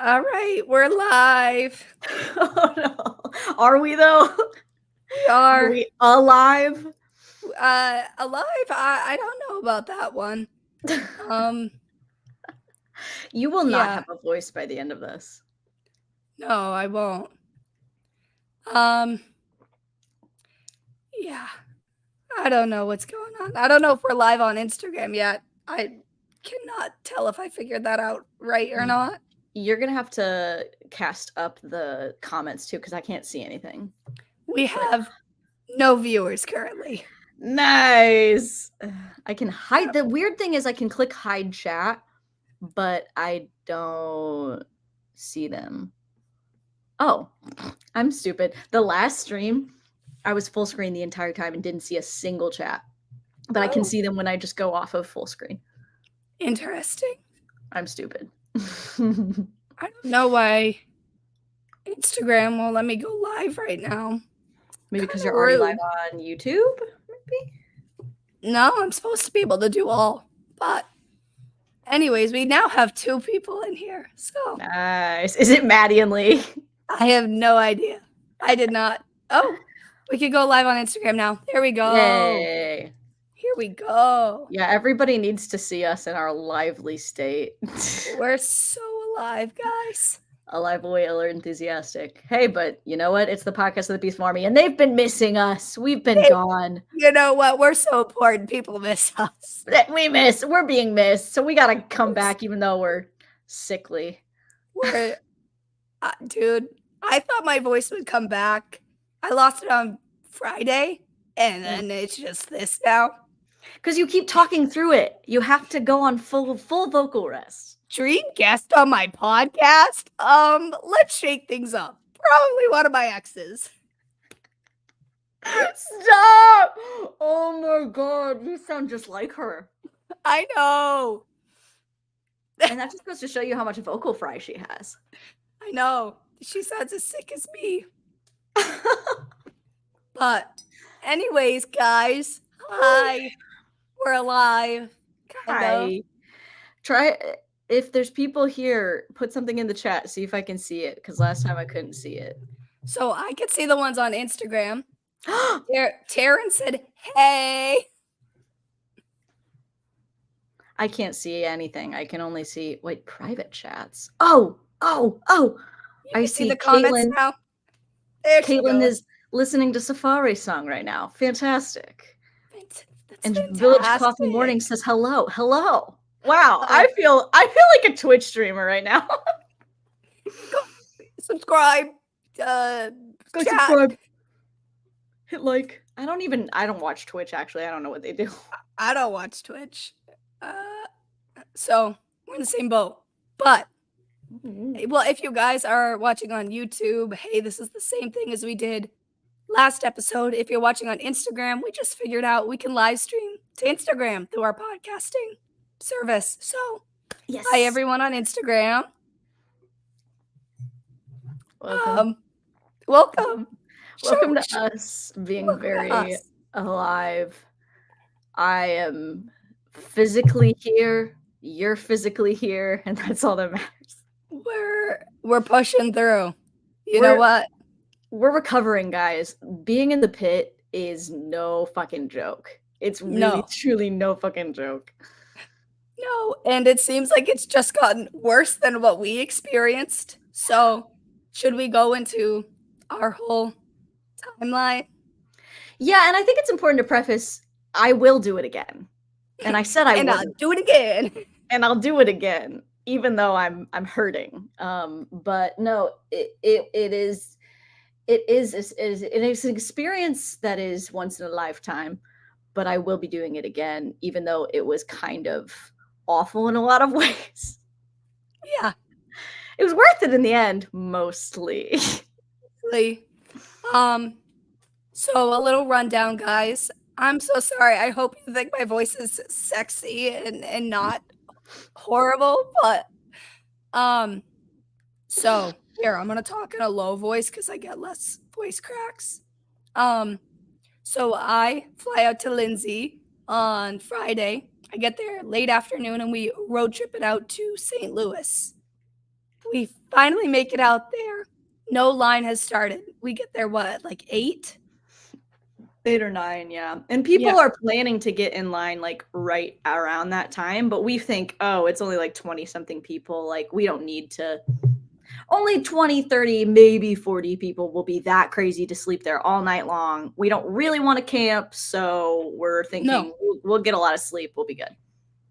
All right, we're live. Oh no. Are we though? We Are are we alive? alive. I don't know about that one. Um, You will not yeah, have a voice by the end of this. no, I won't. Um, yeah, I don't know what's going on. I don't know if we're live on Instagram yet. I cannot tell if I figured that out right or Y- not. You're gonna have to cast up the comments too, because I can't see anything. We But have no viewers currently. nice. I can hide. The weird thing is I can click hide chat, but I don't see them. Oh, I'm stupid. The last stream, I was full screen the entire time and didn't see a single chat. But I can Oh, see them when I just go off of full screen. interesting. I'm stupid. I don't know why Instagram won't let me go live right now. Maybe Kind because of you're already live rude. on YouTube? Maybe? No, I'm supposed to be able to do all. But anyways, we now have 2 people in here. So Nice. Is it Maddie and Lee? I have no idea. I did not. Oh, we could go live on Instagram now. There we go. Yay. Here we go. Yeah, everybody needs to see us in our lively state. We're so alive, guys. Alive, whale, or enthusiastic. Hey, but you know what? It's the podcast of the Beast Army, and they've been missing us. We've been Hey, gone. you know what? We're so important. People miss us. We're being missed, so we gotta come back even though we're sickly. We're, dude, I thought my voice would come back. I lost it on Friday, and then it's just this now. Because you keep talking through it. You have to go on full vocal rest. Dream guest on my podcast? Let's shake things up. Probably one of my exes. Stop! Oh my god, you sound just like her. I know. And that just goes to show you how much vocal fry she has. I know. She sounds as sick as me. But anyways, guys, hi. We're alive. Kind of. Hi. Try if there's people here, put something in the chat, see if I can see it, because last time I couldn't see it. So I could see the ones on Instagram. Taryn said, hey. I can't see anything. I can only see private chats. Oh. I see the comments Caitlin. now. There she Caitlin goes. is listening to Safari song right now. Fantastic. That's And fantastic. Village Coffee Morning says hello. Hello. Wow. I feel like a Twitch streamer right now. Go subscribe. Go subscribe. Hit like. I don't watch Twitch actually. I don't know what they do. I don't watch Twitch. So we're in the same boat. But well, if you guys are watching on YouTube, hey, this is the same thing as we did last episode. If you're watching on Instagram, we just figured out we can live stream to Instagram through our podcasting service. So yes. Hi everyone on Instagram. Welcome. Welcome to us being very alive. I am physically here. You're physically here, and that's all that matters. We're pushing through. You know what? We're recovering, guys. Being in the pit is no fucking joke. It's really, truly no fucking joke. No, and it seems like it's just gotten worse than what we experienced. So, should we go into our whole timeline? Yeah, and I think it's important to preface, I will do it again. And I said I would. And I'll do it again. And I'll do it again, even though I'm hurting. But no, it is an experience that is once in a lifetime, but I will be doing it again, even though it was kind of awful in a lot of ways. Yeah. It was worth it in the end, mostly. So a little rundown, guys. I'm so sorry. I hope you think my voice is sexy and not horrible, but so here I'm gonna talk in a low voice because I get less voice cracks. So I fly out to Lindsay on Friday. I get there late afternoon and we road trip it out to St. Louis. we finally make it out there. No line has started. We get there, what, like 8? 8 or 9, yeah. And Yeah. people are planning to get in line, like, right around that time, but we think, "Oh, it's only, like, 20-something people, like, we don't need to." Only 20, 30, maybe 40 people will be that crazy to sleep there all night long. We don't really wanna camp, so we're No. thinking we'll get a lot of sleep, we'll be good.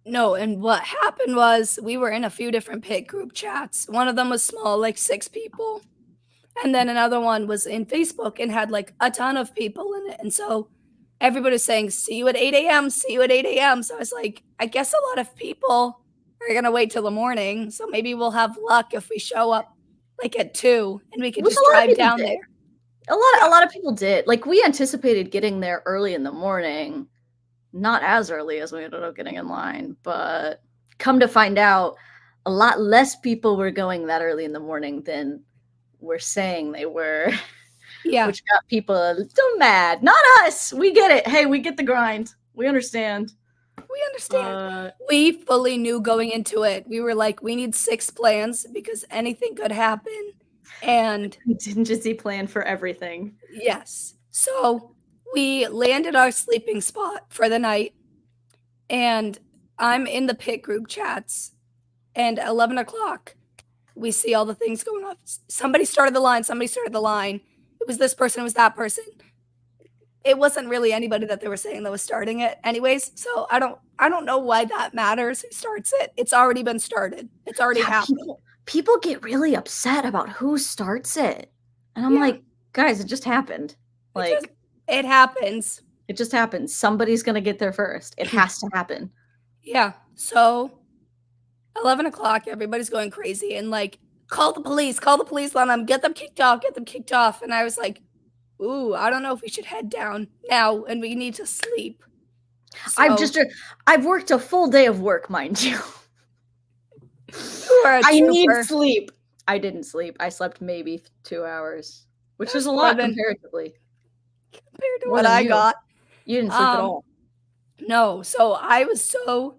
No, and what happened was we were in a few different pit group chats. One of them was small, like 6 people, and then another one was in Facebook and had, like, a ton of people in it, and so everybody was saying, "See you at 8 AM, see you at 8 AM." So I was like, "I guess a lot of people are gonna wait till the morning, so maybe we'll have luck if we show up, like, at 2 and we could Which a just lot of drive people down did. there." A Yeah. lot of people did. Like, we anticipated getting there early in the morning, not as early as we ended up getting in line, but come to find out, a lot less people were going that early in the morning than were saying they were, Yeah, which got people a little mad. Not us! We get it. Hey, we get the grind. We understand. we understand. Uh, We fully knew going into it. We were like, "We need 6 plans because anything could happen," and contingency plan for everything. yes. So, we landed our sleeping spot for the night, and I'm in the pit group chats, and at 11 o'clock, we see all the things going on. Somebody started the line, somebody started the line. It was this person, it was that person. It wasn't really anybody that they were saying that was starting it anyways, so I don't know why that matters who starts it. It's already been started. It's already Yeah, happened. people get really upset about who starts it. And I'm Yeah, like, "Guys, it just happened." it just Like, it happens. it just happened. Somebody's gonna get there first. It has to happen. Yeah, so 11 o'clock, everybody's going crazy and like, call the police on them, get them kicked off." And I was like, "Ooh, I don't know if we should head down now and we need to sleep." I've So just I've worked a full day of work, mind you. you are a I need trooper sleep. I didn't sleep. I slept maybe 2 hours, which is that's a more lot than comparatively. compared to More what than I you. got. You didn't sleep at Um, all. no, so I was so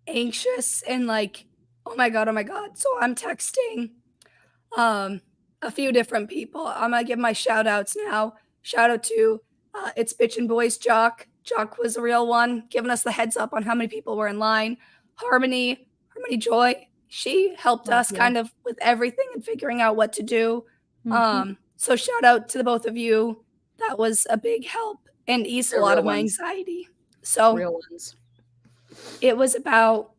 anxious and like, oh my god." So I'm texting um a few different people. I'm gonna give my shout outs now. Shout out to it's Bitchin' Boys Jock. Jock was a real one, giving us the heads up on how many people were in line. Harmony Joy, she helped Oh, us yeah. kind of with everything and figuring out what to do. Mhm. So shout out to the both of you. That was a big help and eased a They're lot real of my ones. anxiety. So Real ones. it was about,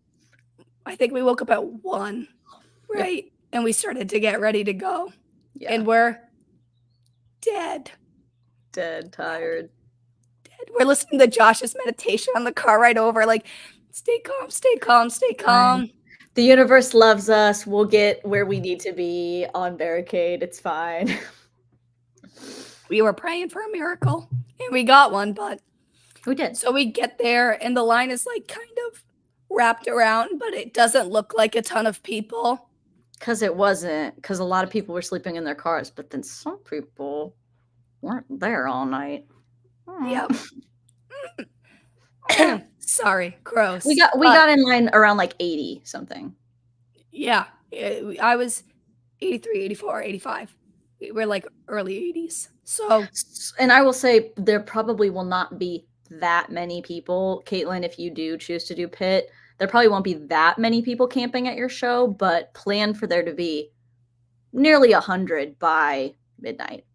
I think we woke up at 1, Yep. right? And we started to get ready to go. Yeah. And we're dead. Dead, tired. Dead. We're listening to Josh's meditation on the car ride over, like, stay calm, stay calm, stay Fine. calm. The universe loves us. We'll get where we need to be on barricade. It's fine. We were praying for a miracle and we got one, but We did. so we get there and the line is like kind of wrapped around, but it doesn't look like a ton of people. Because it wasn't. Because a lot of people were sleeping in their cars, but then some people weren't there all night. Yep. Mm. Sorry, gross. We But got in line around like 80 something. yeah, I was 83, 84, 85. We're like early 80s. So And I will say there probably will not be that many people. Caitlin, if you do choose to do pit, there probably won't be that many people camping at your show, but plan for there to be nearly 100 by midnight.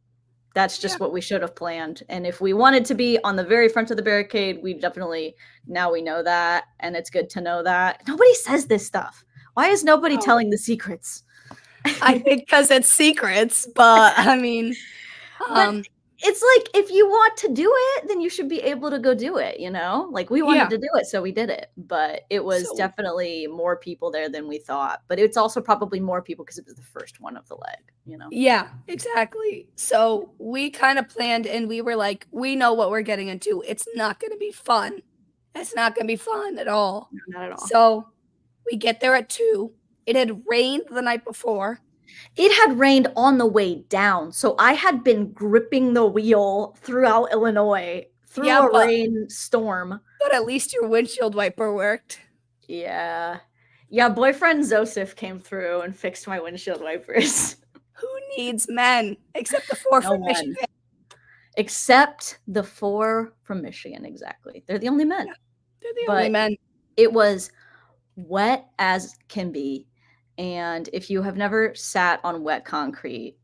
That's yeah. just what we should have planned. And if we wanted to be on the very front of the barricade, we definitely, now we know that. And it's good to know that. Nobody says this stuff. Why is nobody Oh, telling the secrets? I think because it's secrets, but I mean, But um, it's like, if you want to do it, then you should be able to go do it, you know? Like, we wanted yeah. to do it, so we did it. But it was So definitely more people there than we thought. But it's also probably more people because it was the first one of the leg, you know? yeah, exactly. So we kind of planned and we were like, we know what we're getting into. It's not going to be fun. It's not going to be fun at all. No, not at all. So we get there at 2. It had rained the night before. It had rained on the way down, so I had been gripping the wheel throughout Illinois through Yeah, a rainstorm. but at least your windshield wiper worked. Yeah. Yeah, boyfriend Joseph came through and fixed my windshield wipers. Who needs men except the 4 No from one. Michigan? Except the 4 from Michigan, exactly. They're the only men. Yeah, they're the only But men. it was wet as can be. And if you have never sat on wet concrete,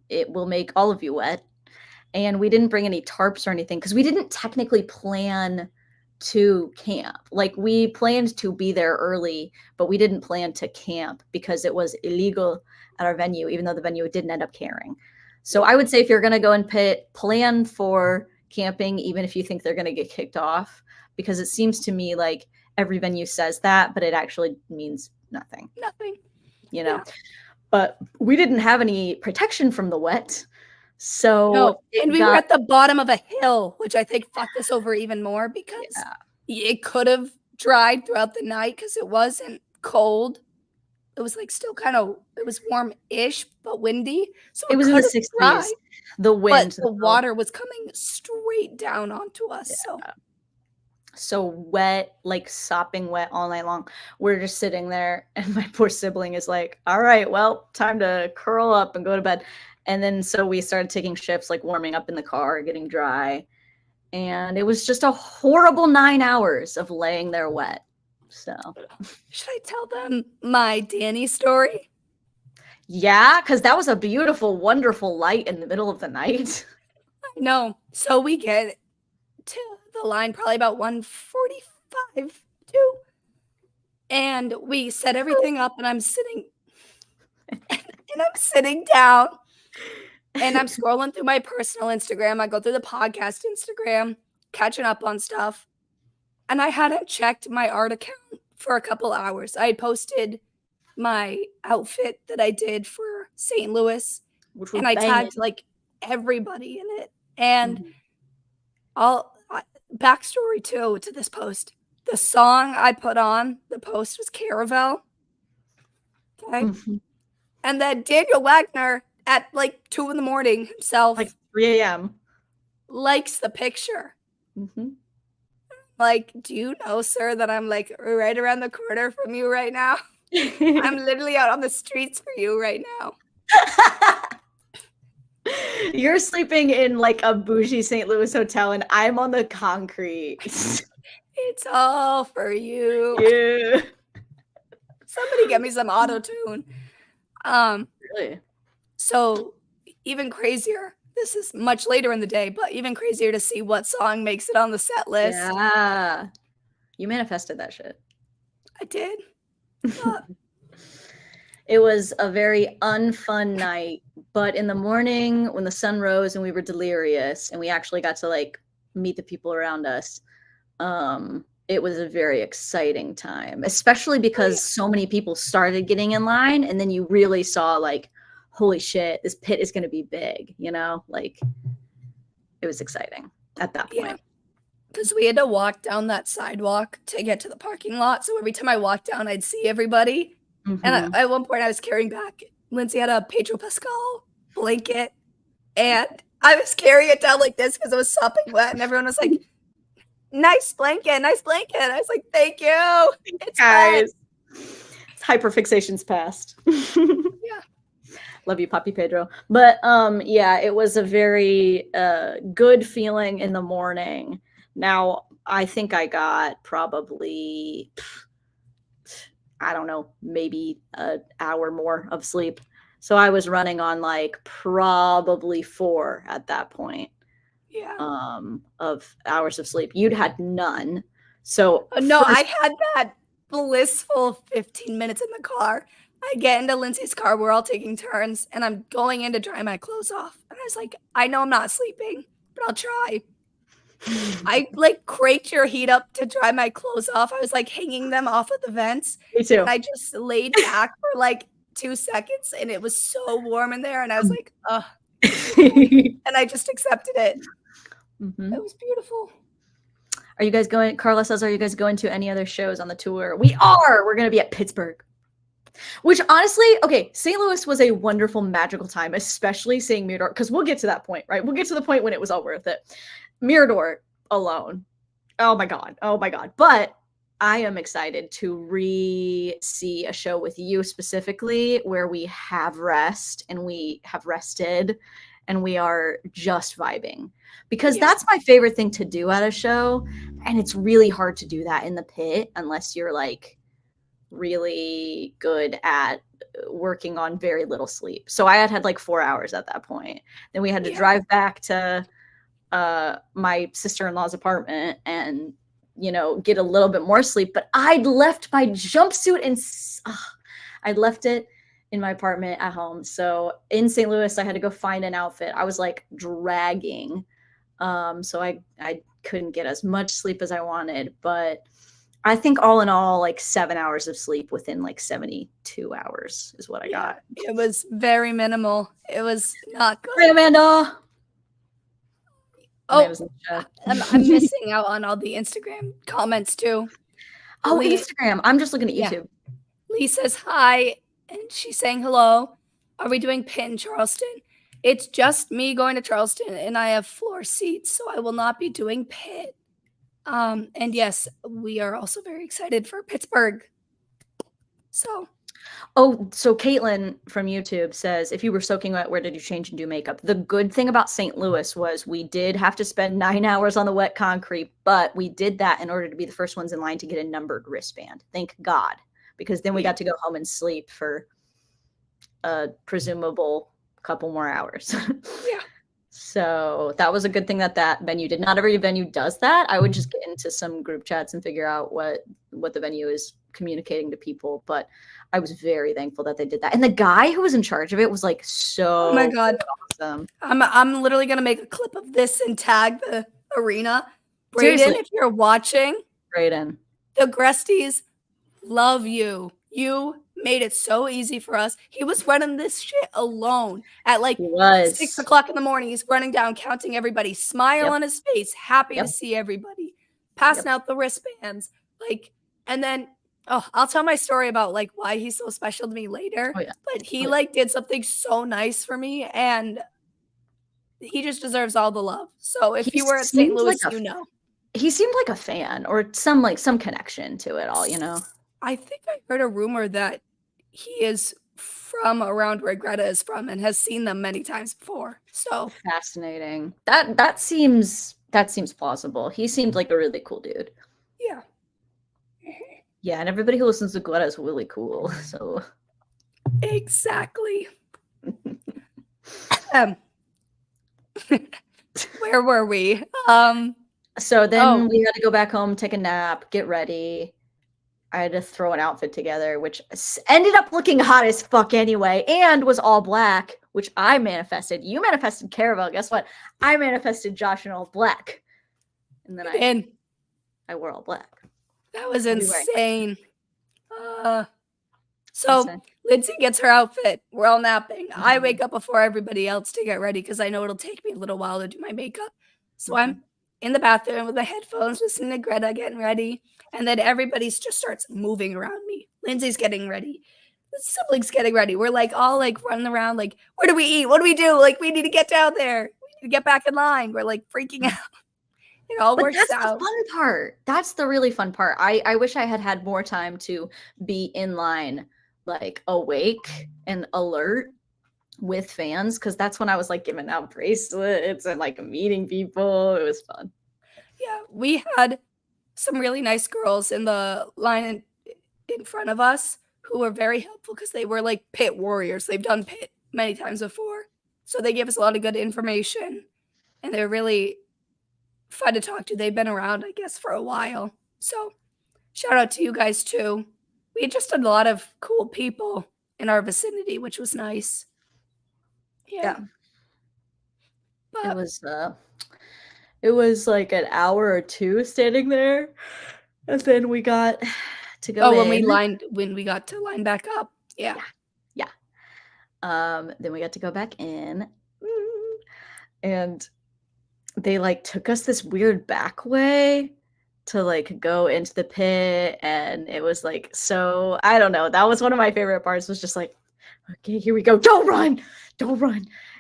it will make all of you wet. And we didn't bring any tarps or anything because we didn't technically plan to camp. Like, we planned to be there early, but we didn't plan to camp because it was illegal at our venue, even though the venue didn't end up caring. So I would say if you're going to go and plan for camping, even if you think they're going to get kicked off, because it seems to me like every venue says that, but it actually means nothing. Nothing. You know? Yeah. But we didn't have any protection from the wet. So no, and we were at the bottom of a hill, which I think fucked us over even more because it could have dried throughout the night because it wasn't cold. It was like still kind of, it was warm-ish, but windy. So it was in the 60s. Dried, the wind. But the water was coming straight down onto us. Yeah. So wet, like sopping wet all night long. We're just sitting there and my poor sibling is like, all right, well, time to curl up and go to bed. And then so we started taking shifts, like warming up in the car, getting dry. And it was just a horrible 9 hours of laying there wet. So should I tell them my Danny story? Yeah, because that was a beautiful, wonderful light in the middle of the night. I know. So we get to the line probably about 1:45 too. And we set everything up and I'm sitting down and I'm scrolling through my personal Instagram. I go through the podcast Instagram, catching up on stuff. And I hadn't checked my art account for a couple hours. I had posted my outfit that I did for St. Louis, and I tagged like everybody in it. And backstory too to this post. The song I put on the post was Caravel. Okay. And then Daniel Wagner at like 2 a.m. himself, like 3 a.m. likes the picture. Like, do you know, sir, that I'm like right around the corner from you right now? I'm literally out on the streets for you right now. You're sleeping in like a bougie St. Louis hotel and I'm on the concrete. It's all for you. Yeah. Somebody get me some auto-tune. Really? So even crazier. This is much later in the day, but even crazier to see what song makes it on the set list. Yeah. You manifested that shit. I did. It was a very unfun night, but in the morning when the sun rose and we were delirious and we actually got to like meet the people around us, it was a very exciting time, especially because so many people started getting in line and then you really saw like, holy shit, this pit is going to be big, you know, like it was exciting at that point. Because we had to walk down that sidewalk to get to the parking lot. So every time I walked down, I'd see everybody. And at one point I was carrying back, Lindsay had a Pedro Pascal blanket and I was carrying it down like this because it was sopping wet and everyone was like, nice blanket, nice blanket. I was like, thank you. It's guys. It's hyperfixation's past. Yeah. Love you, Papi Pedro. But yeah, it was a very good feeling in the morning. Now, I think I got probably, I don't know, maybe an hour more of sleep. So I was running on like probably 4 at that point. Yeah. Of hours of sleep. You'd had none. So no, I had that blissful 15 minutes in the car. I get into Lindsay's car, we're all taking turns, and I'm going in to dry my clothes off. And I was like, I know I'm not sleeping, but I'll try. I like cranked your heat up to dry my clothes off. I was like hanging them off of the vents. Me too. And I just laid back for like 2 seconds and it was so warm in there. And I was like, ugh. And I just accepted it. It was beautiful. Are you guys going? Carla says, are you guys going to any other shows on the tour? We are. We're going to be at Pittsburgh. Which honestly, okay, St. Louis was a wonderful, magical time, especially seeing Mirador, because we'll get to that point, right? We'll get to the point when it was all worth it. Mirador alone. Oh my God. But I am excited to see a show with you specifically where we have rest and we have rested and we are just vibing, because that's my favorite thing to do at a show. And it's really hard to do that in the pit unless you're like really good at working on very little sleep. So I had like 4 hours at that point. Then we had to drive back to my sister-in-law's apartment and get a little bit more sleep. But I'd left my jumpsuit and I'd left it in my apartment at home. So in St. Louis, I had to go find an outfit. I was like dragging. So I couldn't get as much sleep as I wanted. But I think all in all, like 7 hours of sleep within like 72 hours is what I got. It was very minimal. It was not good. Hey, Amanda. Oh, I'm missing out on all the Instagram comments too. Oh, Instagram. I'm just looking at YouTube. Lee says hi, and she's saying hello. Are we doing pit in Charleston? It's just me going to Charleston, and I have floor seats, so I will not be doing pit. And yes, we are also very excited for Pittsburgh. So Caitlin from YouTube says, if you were soaking wet, where did you change and do makeup? The good thing about St. Louis was we did have to spend 9 hours on the wet concrete, but we did that in order to be the first ones in line to get a numbered wristband. Thank God, because then we got to go home and sleep for a presumable couple more hours. Yeah. So that was a good thing that venue did. Not every venue does that. I would just get into some group chats and figure out what the venue is communicating to people. But I was very thankful that they did that. And the guy who was in charge of it was like so oh my God. awesome. I'm literally gonna make a clip of this and tag the arena. Brayden, seriously, if you're watching, Brayden, the Gresties love you. You made it so easy for us. He was running this shit alone at like 6 o'clock in the morning. He's running down, counting everybody, smile on his face, happy to see everybody, passing out the wristbands. Like, and then, I'll tell my story about like why he's so special to me later. But he like did something so nice for me, and he just deserves all the love. So if you were at St. Louis, he seemed like a fan or some connection to it all, I think I heard a rumor that he is from around where Greta is from and has seen them many times before. So fascinating. That seems plausible. He seemed like a really cool dude. Yeah. Yeah, and everybody who listens to Greta is really cool. So exactly. Where were we? So then we had to go back home, take a nap, get ready. I had to throw an outfit together, which ended up looking hot as fuck anyway, and was all black, which I manifested. You manifested Caravel. Guess what? I manifested Josh in all black. And then I wore all black. That was insane. So Lindsay gets her outfit. We're all napping. I wake up before everybody else to get ready because I know it'll take me a little while to do my makeup. So I'm in the bathroom with my headphones, listening to Greta, getting ready. And then everybody just starts moving around me. Lindsay's getting ready. The siblings getting ready. We're like all like running around like, where do we eat? What do we do? Like, we need to get down there. We need to get back in line. We're like freaking out. It all works out. That's the fun part. That's the really fun part. I wish I had more time to be in line, like awake and alert with fans, because that's when I was like giving out bracelets and like meeting people. It was fun. Yeah, we had some really nice girls in the line in front of us who were very helpful because they were like pit warriors. They've done pit many times before. So they gave us a lot of good information, and they're really fun to talk to. They've been around, I guess, for a while. So shout out to you guys too. We just had a lot of cool people in our vicinity, which was nice. Yeah. But it was like an hour or two standing there, and then we got to go in. When we got to line back up. Yeah. Then we got to go back in, and they like took us this weird back way to like go into the pit, and it was like, so I don't know. That was one of my favorite parts, was just like, okay, here we go. Don't run.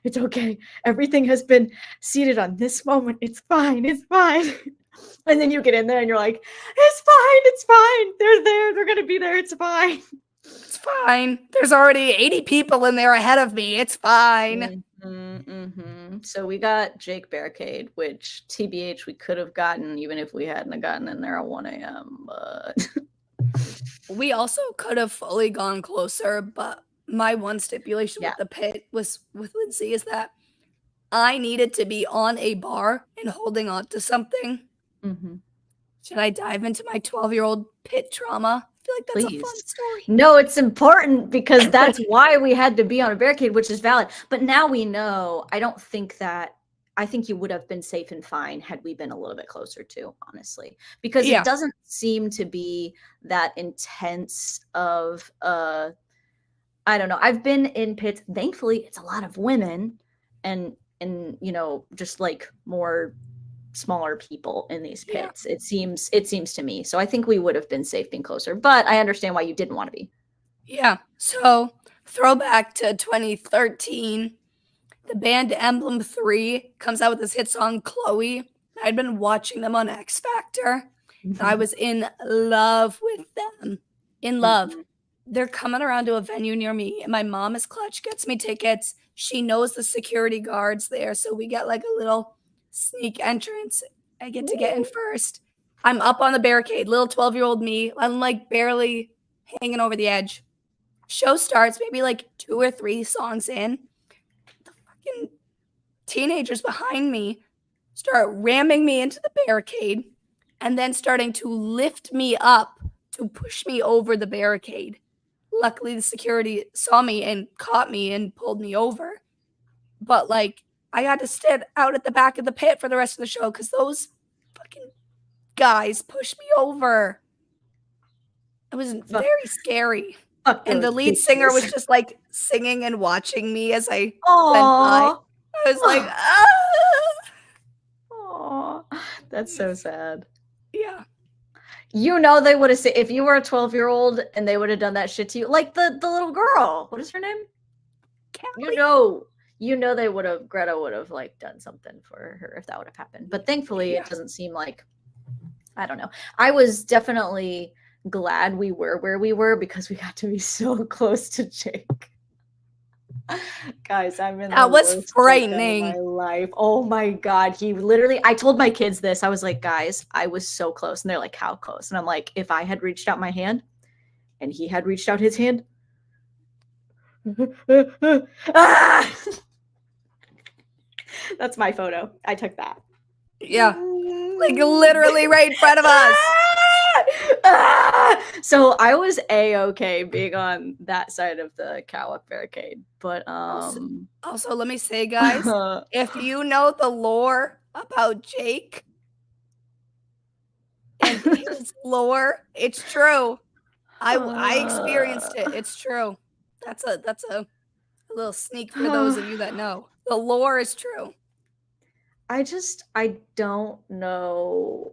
It's okay. Everything has been seated on this moment. It's fine. And then you get in there and you're like, it's fine. They're there. They're going to be there. It's fine. It's fine. There's already 80 people in there ahead of me. It's fine. So we got Jake Barricade, which TBH we could have gotten even if we hadn't gotten in there at 1 a.m. But we also could have fully gone closer, but my one stipulation Yeah. with the pit was with Lindsay is that I needed to be on a bar and holding on to something. Should I dive into my 12-year-old pit trauma? I feel like that's a fun story. No, it's important because that's why we had to be on a barricade, which is valid. But now we know. I think you would have been safe and fine had we been a little bit closer too, honestly, because it doesn't seem to be that intense of I don't know. I've been in pits. Thankfully, it's a lot of women and you know, just like more smaller people in these pits. It seems to me. So I think we would have been safe being closer, but I understand why you didn't want to be. Yeah. So throwback to 2013, the band Emblem 3 comes out with this hit song, Chloe. I'd been watching them on X Factor. And I was in love with them. In love. They're coming around to a venue near me, and my mom is clutch, gets me tickets. She knows the security guards there, so we get like a little sneak entrance. I get to get in first. I'm up on the barricade, little 12-year-old me. I'm like barely hanging over the edge. Show starts, maybe like 2 or 3 songs in. The fucking teenagers behind me start ramming me into the barricade and then starting to lift me up to push me over the barricade. Luckily, the security saw me and caught me and pulled me over. But like, I had to stand out at the back of the pit for the rest of the show because those fucking guys pushed me over. It was very scary. And the lead singer was just like singing and watching me as I went by. I was like, ah. That's so sad. Yeah. You know, they would have said, if you were a 12-year-old and they would have done that shit to you, like the little girl. What is her name? Callie? You know they would have, Greta would have like done something for her if that would have happened. But thankfully it doesn't seem like, I don't know. I was definitely glad we were where we were because we got to be so close to Jake. Guys, I'm in that was frightening. my life. Oh my god, he literally, I told my kids this. I was like, guys, I was so close. And they're like, how close? And I'm like, if I had reached out my hand and he had reached out his hand. Ah! That's my photo. I took that. Yeah. Like literally right in front of us. So I was A-okay being on that side of the Cowlick barricade. But also let me say, guys, if you know the lore about Jake and his lore, it's true. I experienced it. It's true. That's a little sneak for those of you that know. The lore is true. I don't know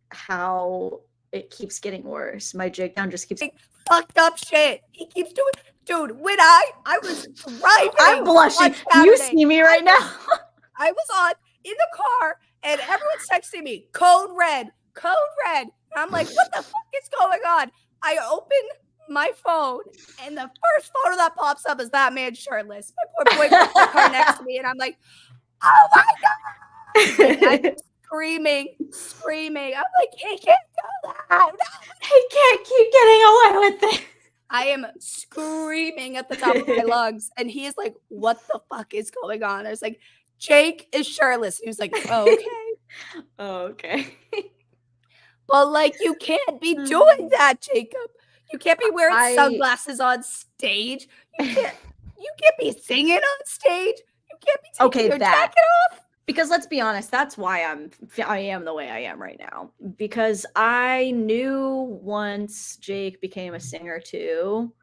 how it keeps getting worse. My Jake down just keeps fucked up shit. He keeps doing, dude. When I was driving, I'm blushing. You see me right now. I was in the car and everyone's texting me, code red. And I'm like, what the fuck is going on? I open my phone and the first photo that pops up is that man shirtless. My poor boyfriend's in the car next to me, and I'm like, oh my god! I'm screaming. I'm like, he can't go that. He can't keep getting away with it. I am screaming at the top of my lungs, and he is like, what the fuck is going on? I was like, Jake is shirtless. He was like, oh, okay. Oh, okay. But like, you can't be doing that, Jacob. You can't be wearing sunglasses on stage. You can't be singing on stage. You can't be taking your jacket off. Because let's be honest, that's why I am the way I am right now. Because I knew once Jake became a singer too,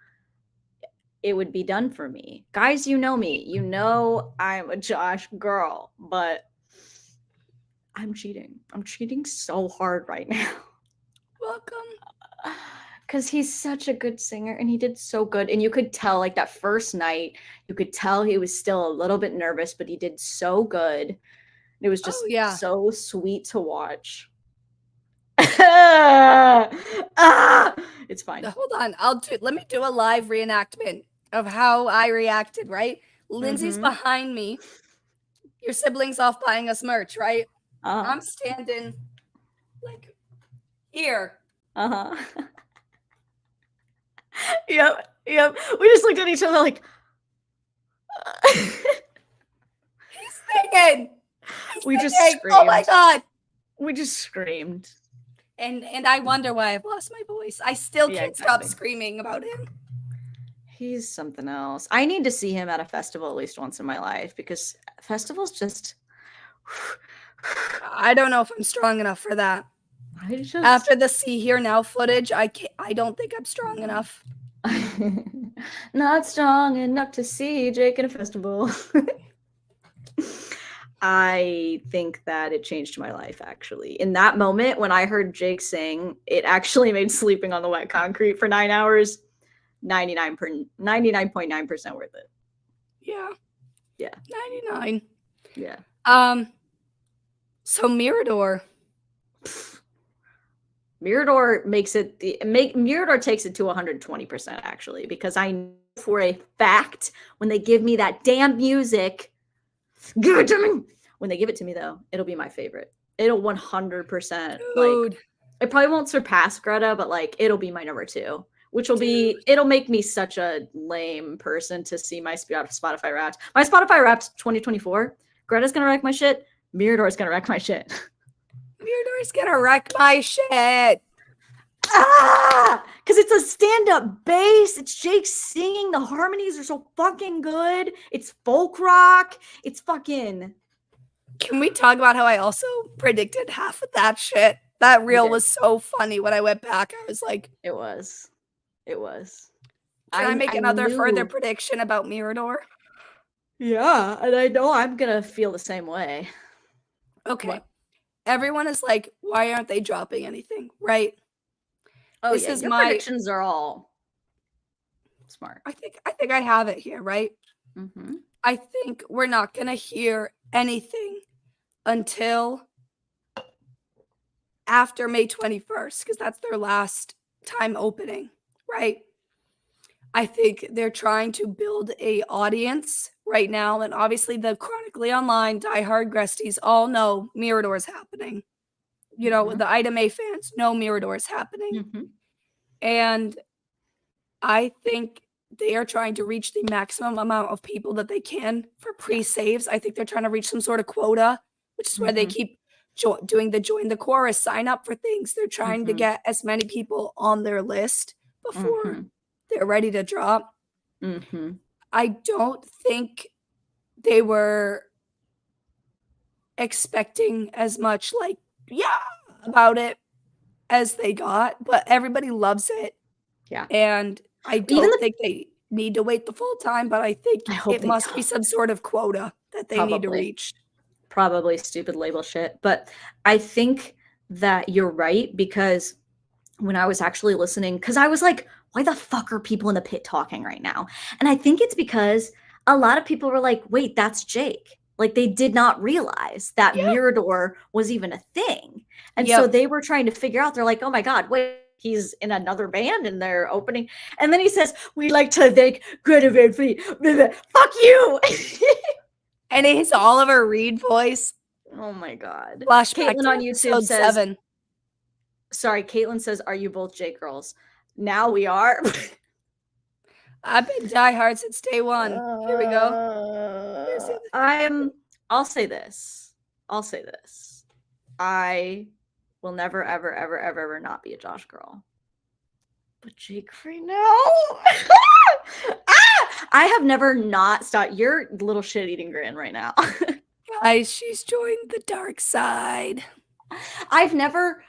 it would be done for me. Guys, you know me. You know I'm a Josh girl, but I'm cheating. I'm cheating so hard right now. Welcome. Because he's such a good singer and he did so good. And you could tell, like that first night, you could tell he was still a little bit nervous, but he did so good. It was just so sweet to watch. It's fine. Hold on. Let me do a live reenactment of how I reacted, right? Lindsay's behind me. Your siblings off buying us merch, right? I'm standing like here. Yep. We just looked at each other like He's singing. We just screamed. Oh my god. We just screamed. And I wonder why I've lost my voice. I still can't stop screaming about him. He's something else. I need to see him at a festival at least once in my life because festivals just I don't know if I'm strong enough for that. After the See Here Now footage, I don't think I'm strong enough. Not strong enough to see Jake in a festival. I think that it changed my life, actually. In that moment, when I heard Jake sing, it actually made sleeping on the wet concrete for 9 hours 99.9% worth it. Yeah. 99. Yeah. So Mirador. Mirador Mirador takes it to 120% actually, because I know for a fact when they give me that damn music, give it to me. When they give it to me though, it'll be my favorite. It'll 100% like it probably won't surpass Greta, but like it'll be my number 2, which will be it'll make me such a lame person to see my Spotify Wrapped. My Spotify Wrapped 2024. Greta's gonna wreck my shit. Mirador's gonna wreck my shit. Mirador's gonna wreck my shit. Because it's a stand-up bass. It's Jake singing. The harmonies are so fucking good. It's folk rock. It's fucking. Can we talk about how I also predicted half of that shit? That reel was so funny when I went back. I was like, it was. Can I make another further prediction about Mirador? Yeah, and I know I'm gonna feel the same way. Okay. What? Everyone is like, why aren't they dropping anything? Right? Oh, this is your predictions are all smart. I think I have it here, right? I think we're not gonna hear anything until after May 21st, because that's their last time opening, right? I think they're trying to build a audience right now, and obviously the chronically online diehard Gresties all know Mirador is happening. You know, the Ida May fans know Mirador is happening. And I think they are trying to reach the maximum amount of people that they can for pre-saves. I think they're trying to reach some sort of quota, which is why they keep doing the join the chorus, sign up for things. They're trying to get as many people on their list before they're ready to drop. I don't think they were expecting as much about it as they got, but everybody loves it. Yeah. And I don't think they need to wait the full time, but I think it must be some sort of quota that they need to reach. Probably stupid label shit. But I think that you're right, because when I was actually listening, because I was like, why the fuck are people in the pit talking right now? And I think it's because a lot of people were like, wait, that's Jake. Like they did not realize that Mirador was even a thing. And so they were trying to figure out, they're like, oh my God, wait, he's in another band and they're opening. And then he says, we'd like to thank Greta Van Fleet. Fuck you. And his Oliver Reed voice. Oh my God. Flashback Caitlin on YouTube says, sorry, Caitlin says, are you both Jake girls? Now we are. I've been diehard since day one. Here we go. I'll say this. I will never, ever, ever, ever, ever not be a Josh girl. But Jake right now. I have never not stopped. Your little shit-eating grin right now. Guys, she's joined the dark side. I've never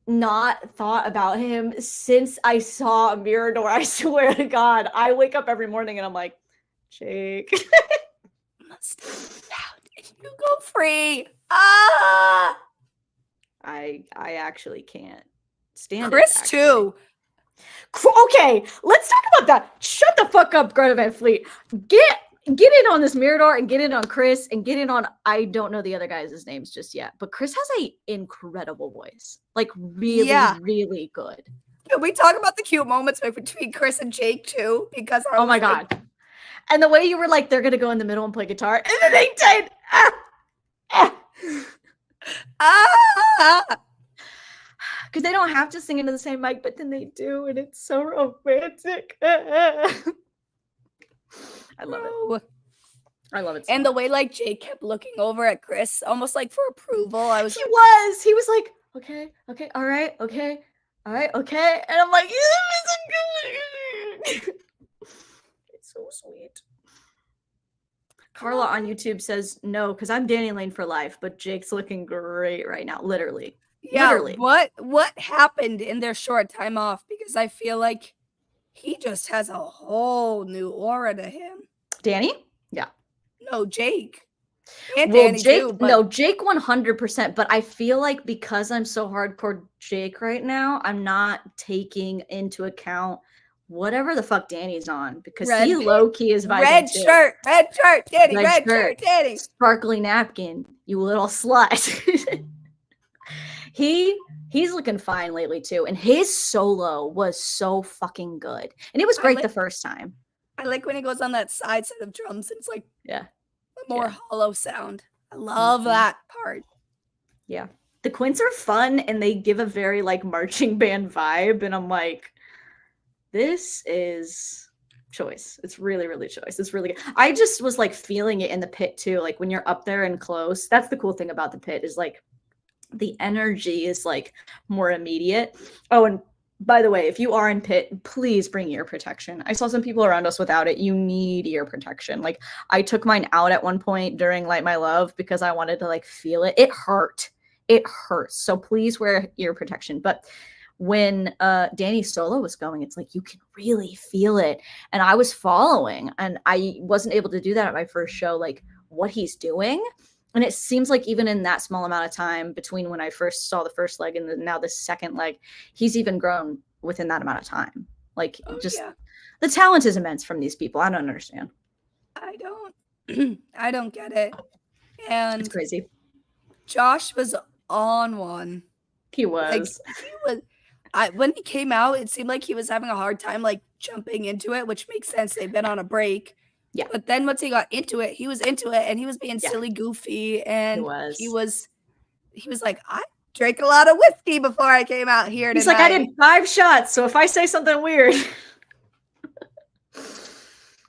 not thought about him since I saw Mirador. I swear to God, I wake up every morning and I'm like, Jake. Must you go free. I actually can't stand Chris it, too. Okay, let's talk about that. Shut the fuck up, Greta Van Fleet. get in on this Mirador and get in on Chris and get in on, I don't know the other guys' names just yet, but Chris has a incredible voice. Like really, really good. Can we talk about the cute moments between Chris and Jake too? Because oh my God. And the way you were like, they're going to go in the middle and play guitar. And then they did. Because they don't have to sing into the same mic, but then they do. And it's so romantic. I love it. I love it. So and the way like Jake kept looking over at Chris, almost like for approval. He was like, okay, all right, okay. And I'm like, it's so sweet. Carla on YouTube says no, because I'm Danny Lane for life, but Jake's looking great right now. Literally. Yeah. Literally. What happened in their short time off? Because I feel like he just has a whole new aura to him. Danny? Yeah. No, Jake. And well, Danny Jake, too, but... no, Jake 100%. But I feel like because I'm so hardcore Jake right now, I'm not taking into account whatever the fuck Danny's on, because he low-key is vibing red too. shirt, Danny, red shirt, Danny. Sparkly napkin, you little slut. He's looking fine lately too, and his solo was so fucking good, and it was great the first time. I like when he goes on that side set of drums, and it's like a more hollow sound. I love that part. Yeah, the Quints are fun, and they give a very like marching band vibe, and I'm like, this is choice. It's really, really choice. It's really good. I just was like feeling it in the pit too. Like when you're up there and close, that's the cool thing about the pit, is like the energy is like more immediate. Oh, and by the way, if you are in pit, please bring ear protection. I saw some people around us without it. You need ear protection. Like I took mine out at one point during Light My Love because I wanted to like feel it. It hurt. It hurts. So please wear ear protection. But when Danny's solo was going, it's like you can really feel it. And I was following, and I wasn't able to do that at my first show, like what he's doing. And it seems like even in that small amount of time between when I first saw the first leg and now the second leg, he's even grown within that amount of time. Like the talent is immense from these people. I don't understand. I don't get it. And it's crazy. Josh was on one. He was. When he came out, it seemed like he was having a hard time like jumping into it, which makes sense. They've been on a break. Yeah. But then once he got into it, he was into it, and he was being silly goofy, and he was like, I drank a lot of whiskey before I came out here tonight. He's like, I did 5 shots, so if I say something weird.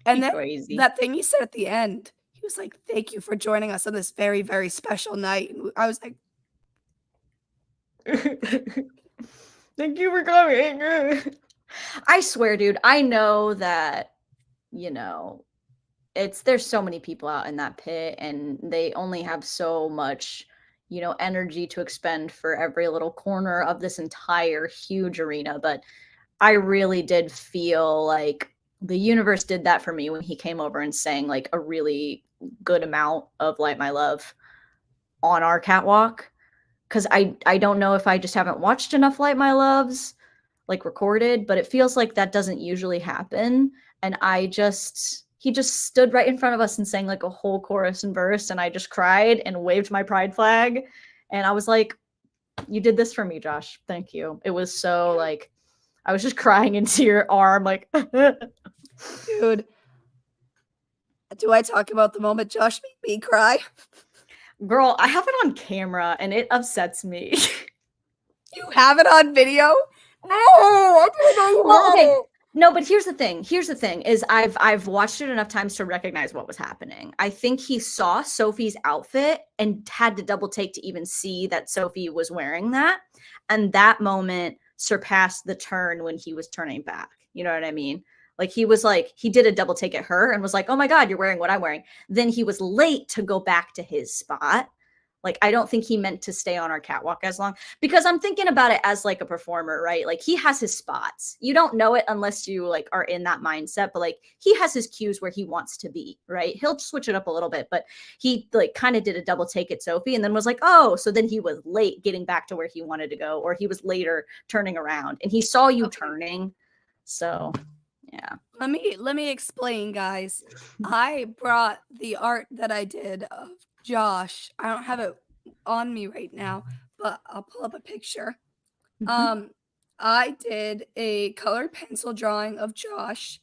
And then that thing he said at the end, he was like, thank you for joining us on this very, very special night. And I was like, thank you for coming. I swear, dude, I know that, you know, there's so many people out in that pit, and they only have so much, you know, energy to expend for every little corner of this entire huge arena. But I really did feel like the universe did that for me when he came over and sang like a really good amount of Light My Love on our catwalk. Because I don't know if I just haven't watched enough Light My Loves like recorded, but it feels like that doesn't usually happen. And he just stood right in front of us and sang like a whole chorus and verse, and I just cried and waved my pride flag. And I was like, you did this for me, Josh. Thank you. It was so like, I was just crying into your arm like, dude, do I talk about the moment Josh made me cry? Girl, I have it on camera and it upsets me. You have it on video? No, I didn't know you had it. No, but here's the thing. Is I've watched it enough times to recognize what was happening. I think he saw Sophie's outfit and had to double take to even see that Sophie was wearing that. And that moment surpassed the turn when he was turning back. You know what I mean? Like he did a double take at her and was like, oh my God, you're wearing what I'm wearing. Then he was late to go back to his spot. Like, I don't think he meant to stay on our catwalk as long, because I'm thinking about it as like a performer, right? Like he has his spots. You don't know it unless you like are in that mindset, but like he has his cues where he wants to be, right? He'll switch it up a little bit, but he like kind of did a double take at Sophie and then was like, oh, so then he was late getting back to where he wanted to go, or he was later turning around and he saw you turning. So yeah. Let me explain, guys. I brought the art that I did of Josh. I don't have it on me right now, but I'll pull up a picture. Mhm. Um, I did a colored pencil drawing of Josh,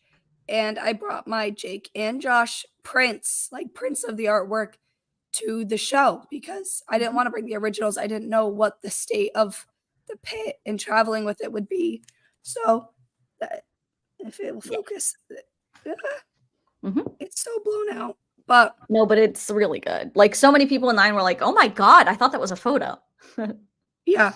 and I brought my Jake and Josh prints, like prints of the artwork, to the show because I didn't Mhm. want to bring the originals. I didn't know what the state of the pit and traveling with it would be. So, that, if it will Yeah. focus, Mhm. it's so blown out. But No, but it's really good. Like, so many people in line were like, "Oh my god, I thought that was a photo." yeah,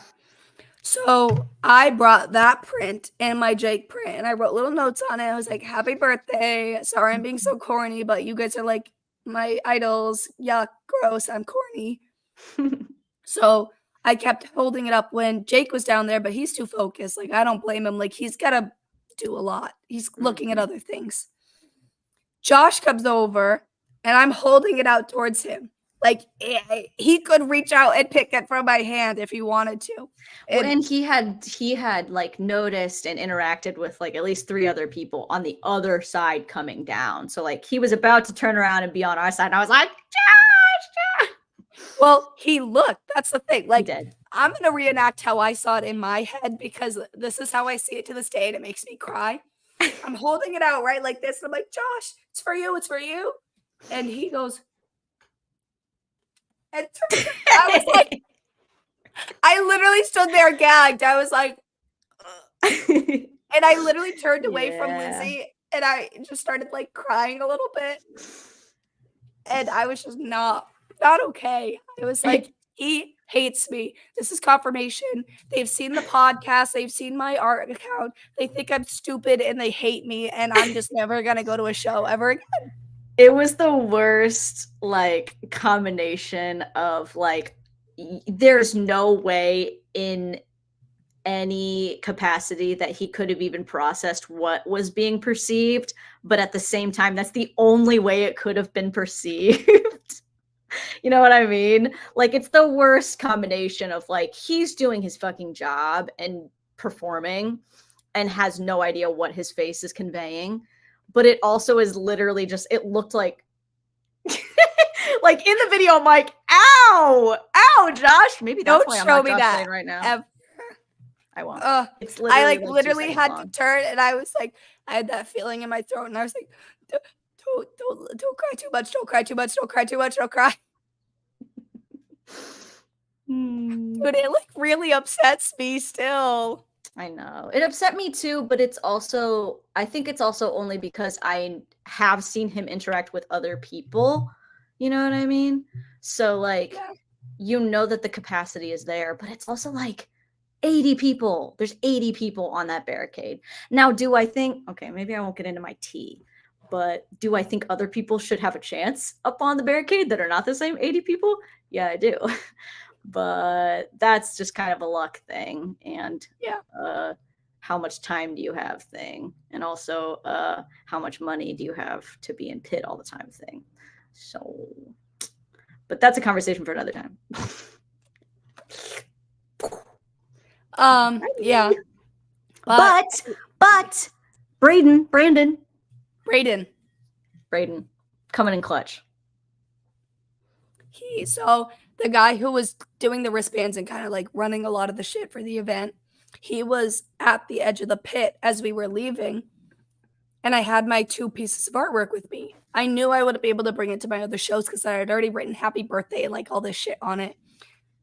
so I brought that print and my Jake print, and I wrote little notes on it. I was like, "Happy birthday! Sorry, I'm being so corny, but you guys are like my idols. Yuck, gross. I'm corny." So I kept holding it up when Jake was down there, but he's too focused. Like I don't blame him. Like he's gotta do a lot. He's looking at Mhm. other things. Josh comes over, and I'm holding it out towards him. Like he could reach out and pick it from my hand if he wanted to. Well, And and he had, like, noticed and interacted with, like, at least 3 other people on the other side coming down. So, like, he was about to turn around and be on our side, and I was like, "Josh, Josh!" well, he looked. That's the thing. He Like, did. I'm gonna reenact how I saw it in my head because this is how I see it to this day, and it makes me cry. I'm holding it out right like this, and I'm like, Josh, it's for you, it's for you. And he goes, and I was like, I literally stood there gagged. I was like, "Ugh." And I literally turned away from Yeah. Lindsay and I just started like crying a little bit. And I was just not okay. I was like, he hates me. This is confirmation. They've seen the podcast, they've seen my art account. They think I'm stupid and they hate me, and I'm just never gonna go to a show ever again. It was the worst, like, combination of, like, there's no way in any capacity that he could have even processed what was being perceived, but at the same time, that's the only way it could have been perceived. You know what I mean? Like, it's the worst combination of, like, he's doing his fucking job and performing and has no idea what his face is conveying, but it also is literally just it looked like like in the video, I'm like, "Ow! Ow, Josh!" Maybe that's Don't why I'm show not me Josh Lane that right now. ever. I won't. It's I literally like like 2 literally seconds had to long. turn and I was like, I had that feeling in my throat and I was like, don't cry too much, don't cry too much, don't cry too much, don't cry. Hmm. Dude, it like really upsets me still. I know. It upset me too, but it's also I think it's also only because I have seen him interact with other people. You know what I mean? So like Yeah. you know that the capacity is there, but it's also like 80 people. There's 80 people on that barricade. Now, do I think okay, maybe I won't get into my tea, but do I think other people should have a chance up on the barricade that are not the same 80 people? Yeah, I do. But that's just kind of a luck thing and Yeah. how much time do you have thing and also how much money do you have to be in pit all the time thing. So but that's a conversation for another time. Yeah. But But Brandon Brayden, coming in clutch. so the guy who was doing the wristbands and kind of like running a lot of the shit for the event, he was at the edge of the pit as we were leaving. And I had my 2 pieces of artwork with me. I knew I wouldn't be able to bring it to my other shows because I had already written happy birthday and like all this shit on it.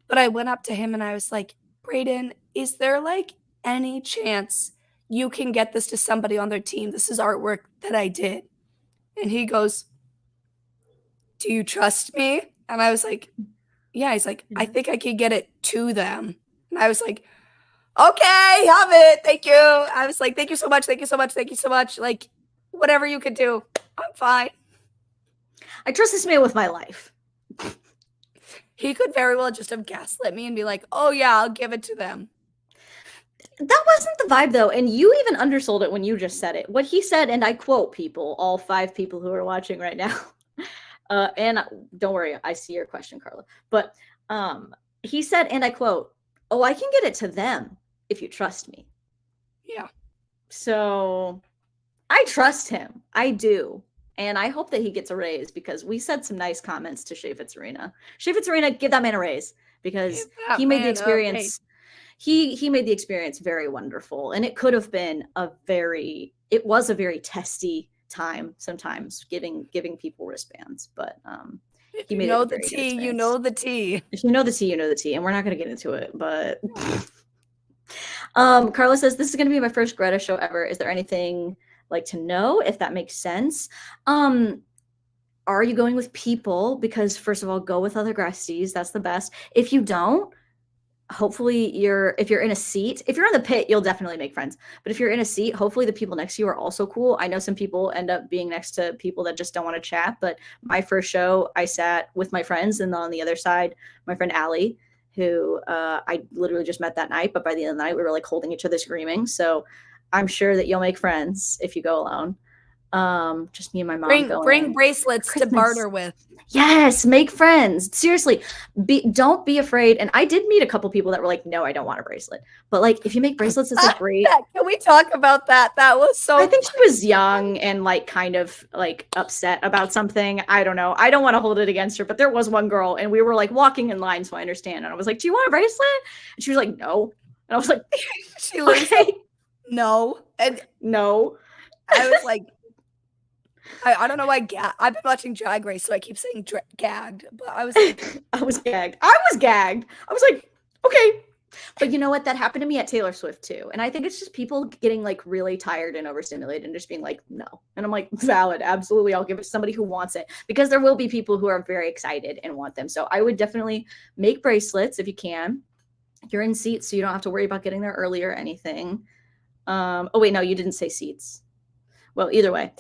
But I went up to him and I was like, Brayden, is there like any chance you can get this to somebody on their team? This is artwork that I did. And he goes, do you trust me? And I was like, yeah. He's like, I think I could get it to them. And I was like, okay, have it. Thank you. I was like, thank you so much. Thank you so much. Thank you so much. Like, whatever you could do, I'm fine. I trust this man with my life. He could very well just have gaslit me and be like, oh, yeah, I'll give it to them. That wasn't the vibe though, and you even undersold it when you just said it. What he said, and I quote people, all 5 people who are watching right now. And don't worry, I see your question, Carla. But he said, and I quote, "Oh, I can get it to them if you trust me." Yeah. So I trust him. I do. And I hope that he gets a raise because we said some nice comments to Shea Fitzarena. Shea Fitzarena, give that man a raise because Give that he made the man a experience. He made the experience very wonderful, and it could have been it was a very testy time sometimes giving people wristbands, but If he you made know it a the very good tea, you experience. know the tea. If you know the tea, you know the tea, and we're not going to get into it, but Carla says this is going to be my first Greta show ever. Is there anything like to know if that makes sense? Are you going with people? Because first of all, go with other Gresties. That's the best. If you don't, hopefully if you're in a seat, if you're in the pit, you'll definitely make friends. But if you're in a seat, hopefully the people next to you are also cool. I know some people end up being next to people that just don't want to chat. But my first show, I sat with my friends, and on the other side, my friend Allie, who I literally just met that night. But by the end of the night, we were like holding each other, screaming. So I'm sure that you'll make friends if you go alone. Just me and my mom bring bracelets to barter with. Yes, make friends. Seriously, don't be afraid. And I did meet a couple people that were like, "No, I don't want a bracelet." But like, if you make bracelets, it's like great. Can we talk about that? That was so. I think she was young and like kind of like upset about something. I don't know. I don't want to hold it against her, but there was one girl, and we were like walking in line, so I understand. And I was like, "Do you want a bracelet?" And she was like, "No." And I was like, "She looks okay. No." And no. I was like, I don't know why I've been watching Drag Race, so I keep saying gagged, but I was like, I was gagged. I was like, okay. But you know what? That happened to me at Taylor Swift too. And I think it's just people getting like really tired and overstimulated and just being like, no. And I'm like, valid. Absolutely. I'll give it to somebody who wants it, because there will be people who are very excited and want them. So I would definitely make bracelets if you can. You're in seats, so you don't have to worry about getting there early or anything. Oh wait, no, you didn't say seats. Well, either way,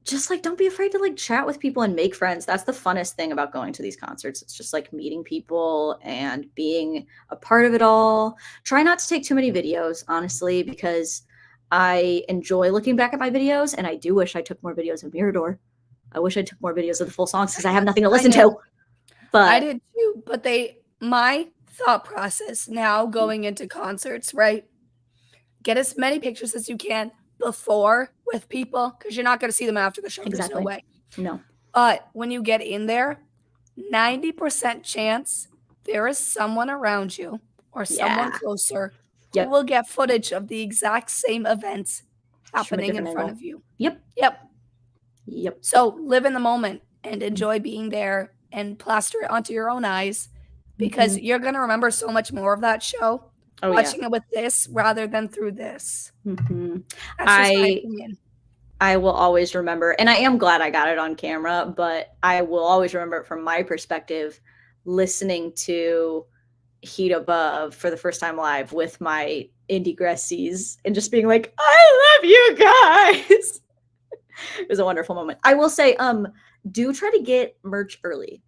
just like don't be afraid to like chat with people and make friends. That's the funnest thing about going to these concerts. It's just like meeting people and being a part of it all. Try not to take too many videos, honestly, because I enjoy looking back at my videos, and I do wish I took more videos of Mirador. I wish I took more videos of the full songs because I have nothing to listen to. But I did too. But my thought process now going into concerts, right? Get as many pictures as you can before with people, because you're not going to see them after the show. Exactly. There's no way. No. But when you get in there, 90% chance there is someone around you or someone closer who will get footage of the exact same events happening in front of you. Yep. So live in the moment and enjoy being there and plaster it onto your own eyes, because you're going to remember so much more of that show watching it with this rather than through this. That's just my opinion. I will always remember, and I am glad I got it on camera, but I will always remember it from my perspective, listening to Heat Above for the first time live with my indie Gressies and just being like, I love you guys. It was a wonderful moment. I will say, do try to get merch early.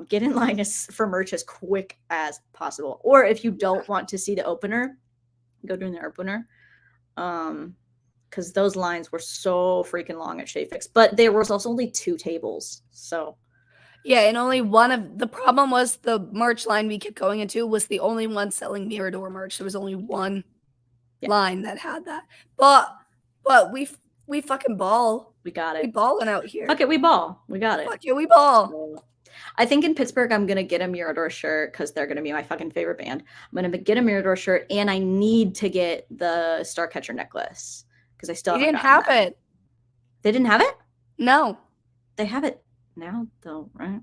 Get in line for merch as quick as possible. Or if you don't want to see the opener, go during the opener. Because those lines were so freaking long at Shea Fix. But there was also only 2 tables. So yeah, and only one of the problem was the merch line we kept going into was the only one selling Mirador merch. There was only one line that had that. But we fucking ball. We got it. We balling out here. Fuck it, we ball. We got it. Fuck it, we ball. I think in Pittsburgh, I'm going to get a Mirador shirt because they're going to be my fucking favorite band. I'm going to get a Mirador shirt, and I need to get the Starcatcher necklace because I still didn't have it. They didn't have it? No. They have it now, though, right?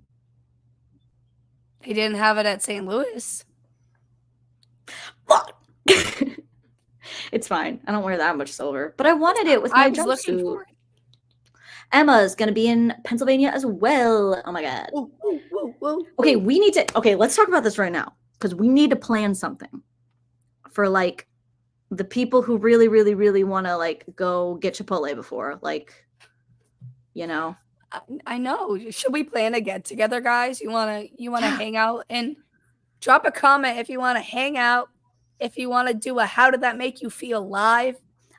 They didn't have it at St. Louis. Fuck. It's fine. I don't wear that much silver, but I wanted it with my jumpsuit. Looking for it. Emma's going to be in Pennsylvania as well. Oh my God. Okay, we need to, let's talk about this right now because we need to plan something for like the people who really, really, really want to like go get Chipotle before, like, you know. I know. Should we plan a get together, guys? You wanna hang out, and drop a comment if you want to hang out. If you want to do a how did that make you feel live.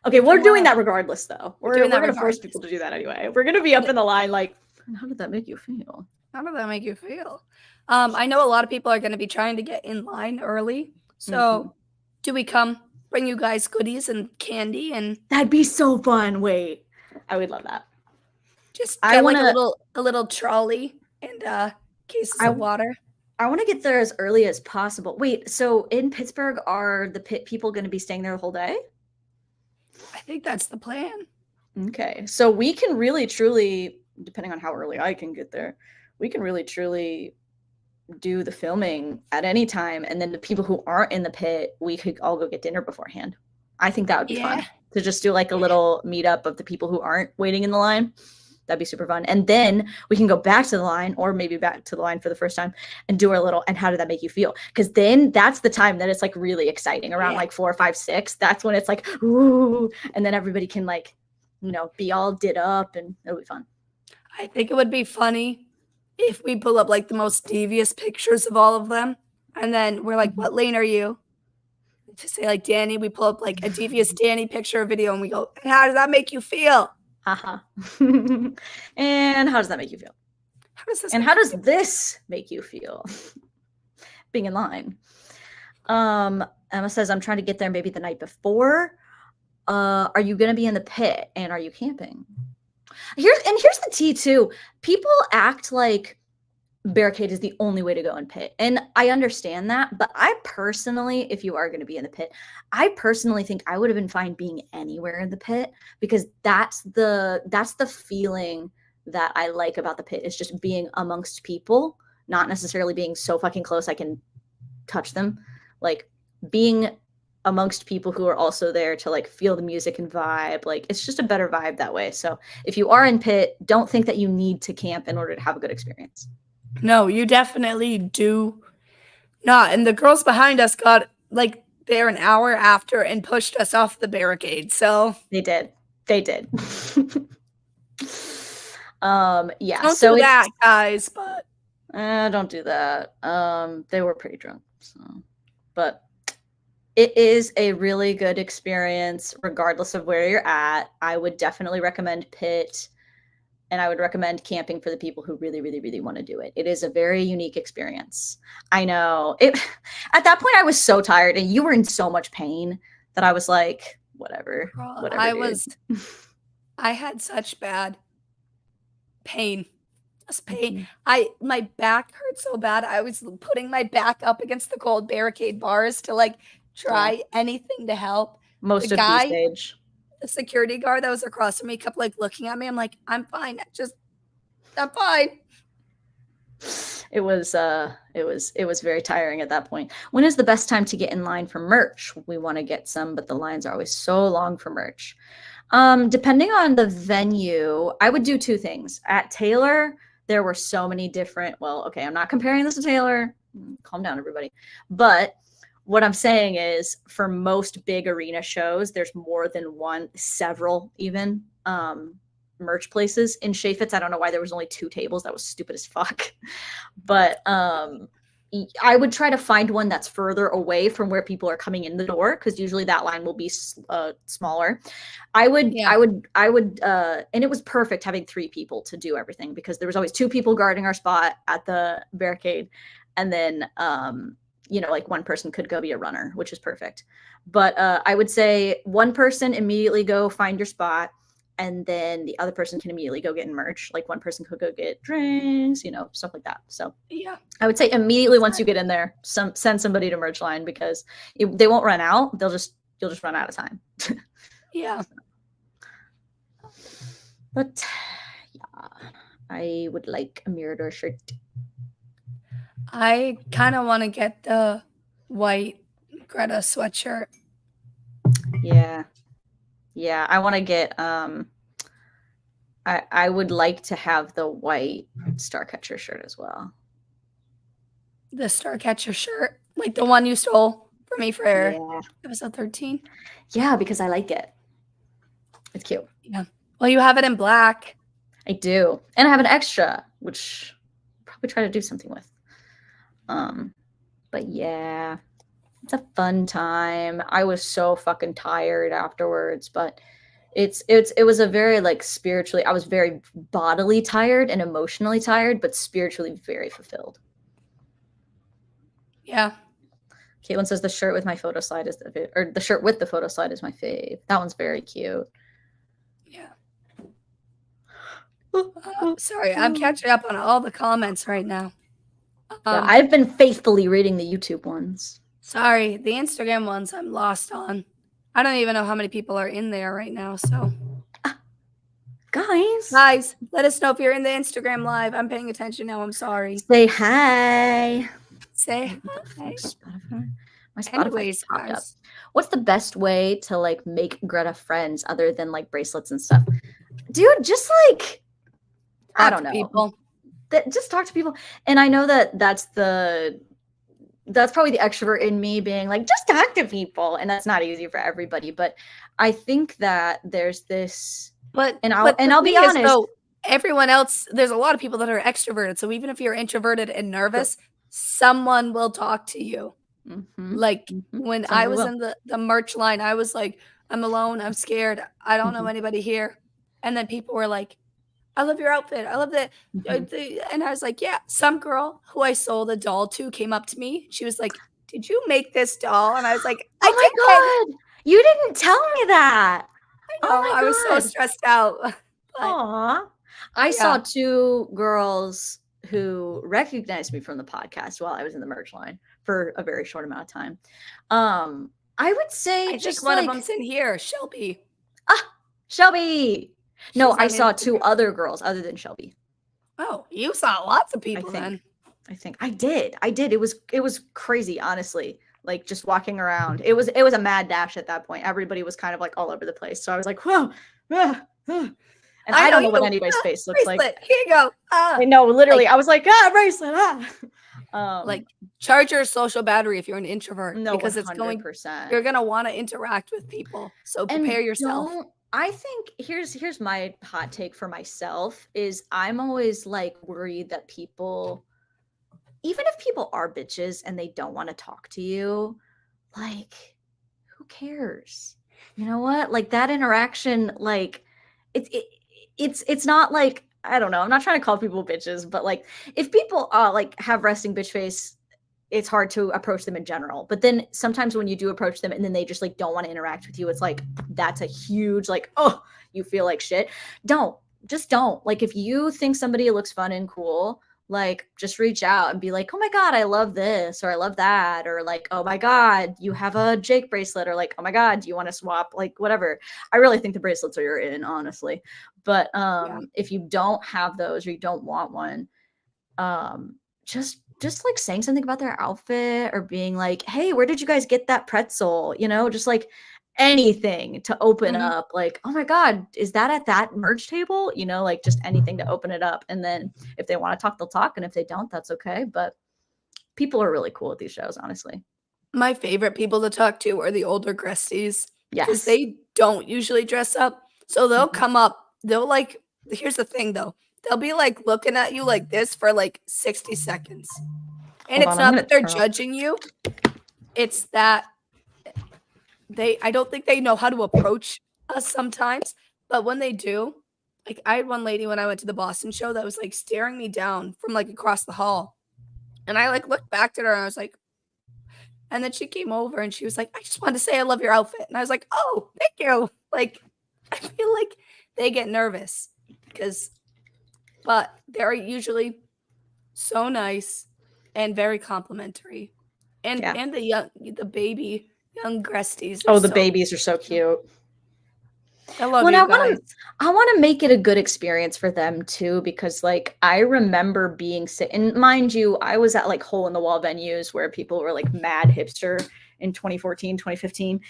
Okay, we're doing that regardless, though. We're going to force people to do that anyway. We're going to be up in the line like, how did that make you feel? How did that make you feel? I know a lot of people are going to be trying to get in line early. So do we come bring you guys goodies and candy and That'd be so fun. Wait, I would love that. just I get want like to. a little trolley and cases I of water. I want to get there as early as possible. Wait, so in Pittsburgh, are the pit people going to be staying there the whole day? I think that's the plan. Okay, so we can really truly, depending on how early I can get there, we can really truly do the filming at any time, and then the people who aren't in the pit, we could all go get dinner beforehand. I think that would be Yeah. fun to just do like a little meetup of the people who aren't waiting in the line. That'd be super fun. And then we can go back to the line, or maybe back to the line for the first time, and do our little, and how did that make you feel? Because then that's the time that it's like really exciting around like 4, 5, 6. That's when it's like, ooh, and then everybody can like, be all did up, and it'll be fun. I think it would be funny if we pull up like the most devious pictures of all of them, and then we're like, "What lane are you?" To say like Danny, we pull up like a devious Danny picture or video, and we go, "And how does that make you feel?" Haha. And how does that make you feel? How does this? And how does this make you feel? Being in line. Emma says, I'm trying to get there maybe the night before. Are you going to be in the pit, and are you camping? Here's the tea too. People act like barricade is the only way to go in pit, and I understand that, but I personally, if you are going to be in the pit, I personally think I would have been fine being anywhere in the pit, because that's the feeling that I like about the pit, is just being amongst people, not necessarily being so fucking close I can touch them, like being amongst people who are also there to like feel the music and vibe. Like it's just a better vibe that way. So if you are in pit, don't think that you need to camp in order to have a good experience. No, you definitely do not. And the girls behind us got like there an hour after and pushed us off the barricade. So They did. Yeah. don't So do that, guys. But don't do that. They were pretty drunk. So, but it is a really good experience, regardless of where you're at. I would definitely recommend pit. And I would recommend camping for the people who really, really, really want to do it. It is a very unique experience. I know. At that point, I was so tired, and you were in so much pain that I was like, whatever. I had such bad pain. Just pain. My back hurt so bad. I was putting my back up against the cold barricade bars to like try anything to help. Most of the stage. The security guard that was across from me kept like looking at me. I'm like, I'm fine. I'm fine. It was very tiring at that point. When is the best time to get in line for merch? We want to get some, but the lines are always so long for merch. Depending on the venue, I would do 2 things. At Taylor, there were so many different, well, okay, I'm not comparing this to Taylor. Calm down, everybody. But what I'm saying is, for most big arena shows, there's more than one, several even, merch places. In Chaffetz, I don't know why there was only 2 tables. That was stupid as fuck. But I would try to find one that's further away from where people are coming in the door, because usually that line will be smaller. I would, and it was perfect having 3 people to do everything, because there was always 2 people guarding our spot at the barricade, and then like one person could go be a runner, which is perfect. But I would say one person immediately go find your spot, and then the other person can immediately go get in merch. Like one person could go get drinks, stuff like that. So yeah, I would say immediately once you get in there, send somebody to merch line, because they won't run out. You'll just run out of time. Yeah. But yeah, I would like a Mirador shirt. I kind of want to get the white Greta sweatshirt. Yeah, I want to get I would like to have the white Starcatcher shirt as well. The Starcatcher shirt, like the one you stole from me for episode 13. Yeah, because I like it. It's cute. Yeah. Well, you have it in black. I do, and I have an extra, which I'll probably try to do something with. But yeah, it's a fun time. I was so fucking tired afterwards, but it was a very like spiritually, I was very bodily tired and emotionally tired, but spiritually very fulfilled. Yeah. Caitlin says the shirt with my photo slide is or the shirt with the photo slide is my fave. That one's very cute. Yeah. Sorry, I'm catching up on all the comments right now. Yeah, I've been faithfully reading the YouTube ones. Sorry, the Instagram ones I'm lost on. I don't even know how many people are in there right now, so. Guys, let us know if you're in the Instagram live. I'm paying attention now. I'm sorry. Say hi. Say hi. My Spotify Anyways, popped up. guys. What's the best way to like make Greta friends other than like bracelets and stuff? Dude, just like I don't know. People. Just talk to people. And I know that's probably the extrovert in me being like, just talk to people. And that's not easy for everybody. But I think that there's this. I'll be honest. Though, everyone else, there's a lot of people that are extroverted. So even if you're introverted and nervous, someone will talk to you. Mm-hmm. Like when I was in the merch line, I was like, I'm alone. I'm scared. I don't know anybody here. And then people were like, I love your outfit. I love that. And I was like, yeah. Some girl who I sold a doll to came up to me. She was like, did you make this doll? And I was like, oh my God, you didn't tell me that. I know. I was so stressed out. Aw. I saw two girls who recognized me from the podcast while I was in the merch line for a very short amount of time. I would say just one of them's in here, Shelby. Shelby. No, I saw two other girls other than Shelby. Oh, you saw lots of people then. I think I did. It was crazy, honestly. Like just walking around. It was a mad dash at that point. Everybody was kind of like all over the place. So I was like, whoa. And I don't know what anybody's face looks like. Here you go. I know, literally. I was like, bracelet. Like charge your social battery if you're an introvert. No, because 100%. You're gonna want to interact with people. So prepare yourself. I think here's my hot take for myself is I'm always like worried that people, even if people are bitches and they don't want to talk to you, like who cares? You know what? Like that interaction, like it's not like, I don't know. I'm not trying to call people bitches, but like if people like have resting bitch face, it's hard to approach them in general. But then sometimes when you do approach them and then they just like don't want to interact with you, it's like that's a huge like, oh, you feel like shit. Don't. Like if you think somebody looks fun and cool, like just reach out and be like, oh my God, I love this or I love that, or like, oh my God, you have a Jake bracelet, or like, oh my God, do you want to swap? Like whatever. I really think the bracelets are in, honestly. But if you don't have those or you don't want one, just like saying something about their outfit or being like, hey, where did you guys get that pretzel? You know, just like anything to open up, like, oh my God, is that at that merch table? You know, like just anything to open it up. And then if they want to talk, they'll talk. And if they don't, that's okay. But people are really cool at these shows, honestly. My favorite people to talk to are the older Gresties. Yes. Because they don't usually dress up. So they'll come up, they'll like, here's the thing though. They'll be like looking at you like this for like 60 seconds. And it's not that they're judging you. It's that I don't think they know how to approach us sometimes. But when they do, like I had one lady when I went to the Boston show that was like staring me down from like across the hall. And I like looked back at her and I was like, and then she came over and she was like, I just wanted to say I love your outfit. And I was like, oh, thank you. Like, I feel like they get nervous but they're usually so nice and very complimentary. And the young Gresties. Oh, the babies are so cute. I love you guys. I want to make it a good experience for them too, because like I remember being sick, and mind you, I was at like hole in the wall venues where people were like mad hipster in 2014, 2015.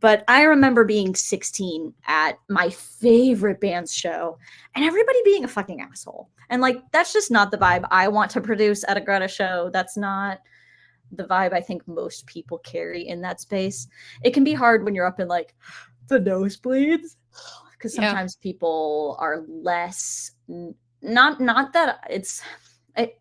But I remember being 16 at my favorite band's show and everybody being a fucking asshole. And like, that's just not the vibe I want to produce at a Greta show. That's not the vibe I think most people carry in that space. It can be hard when you're up in like the nosebleeds, because sometimes people are less, not that it's,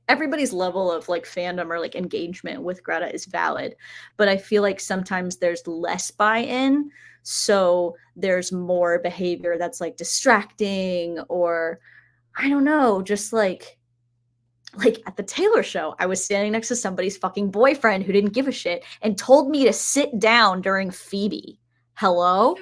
everybody's level of like fandom or like engagement with Greta is valid, but I feel like sometimes there's less buy-in, so there's more behavior that's like distracting, or I don't know, just like like at the Taylor show, I was standing next to somebody's fucking boyfriend who didn't give a shit and told me to sit down during Phoebe. Hello?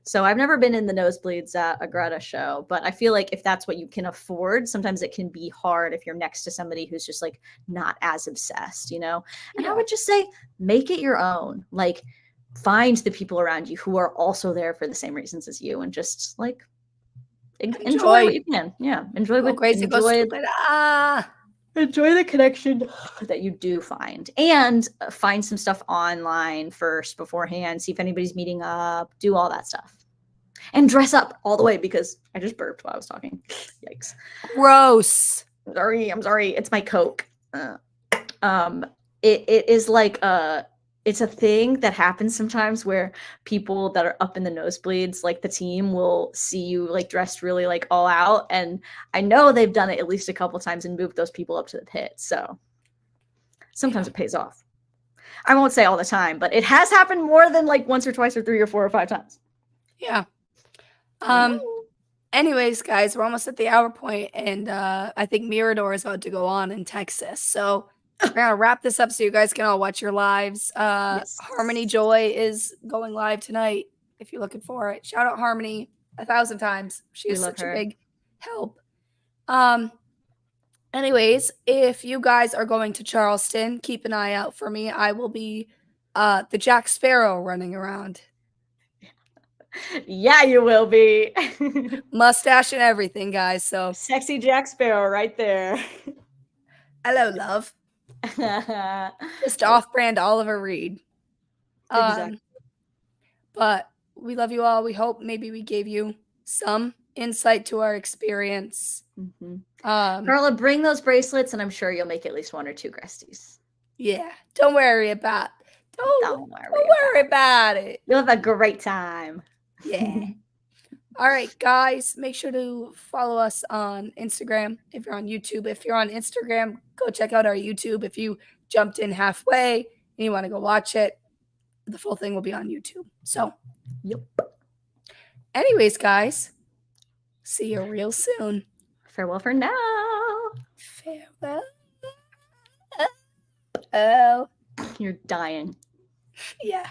So I've never been in the nosebleeds at a Greta show, but I feel like if that's what you can afford, sometimes it can be hard if you're next to somebody who's just like not as obsessed, you know? And I would just say, make it your own. Like, find the people around you who are also there for the same reasons as you and just like enjoy what you can. Yeah. Enjoy Go crazy, go stupid. enjoy the connection that you do find, and find some stuff online first beforehand, see if anybody's meeting up, do all that stuff, and dress up all the way, because I just burped while I was talking. Yikes. Gross. I'm sorry, it's my Coke. It is like it's a thing that happens sometimes where people that are up in the nosebleeds, like the team, will see you like dressed really like all out. And I know they've done it at least a couple times and moved those people up to the pit. So sometimes it pays off. I won't say all the time, but it has happened more than like once or twice or 3 or 4 or 5 times. Yeah. Anyways, guys, we're almost at the hour point, and I think Mirador is about to go on in Texas. So we're gonna wrap this up so you guys can all watch your lives. Yes. Harmony Joy is going live tonight if you're looking for it. Shout out Harmony 1,000 times. She is such a big help. Anyways, if you guys are going to Charleston, keep an eye out for me. I will be the Jack Sparrow running around. Yeah, you will be. Mustache and everything, guys. So sexy Jack Sparrow right there. Hello, love. Just off-brand Oliver Reed. Exactly. But we love you all. We hope maybe we gave you some insight to our experience. Carla, bring those bracelets, and I'm sure you'll make at least 1 or 2 Gresties. Yeah, don't worry about it. You'll have a great time. Yeah. All right, guys, make sure to follow us on Instagram if you're on YouTube. If you're on Instagram, go check out our YouTube. If you jumped in halfway and you want to go watch it, the full thing will be on YouTube. So, yep. Anyways, guys, see you real soon. Farewell for now. Farewell. Oh. You're dying. Yeah.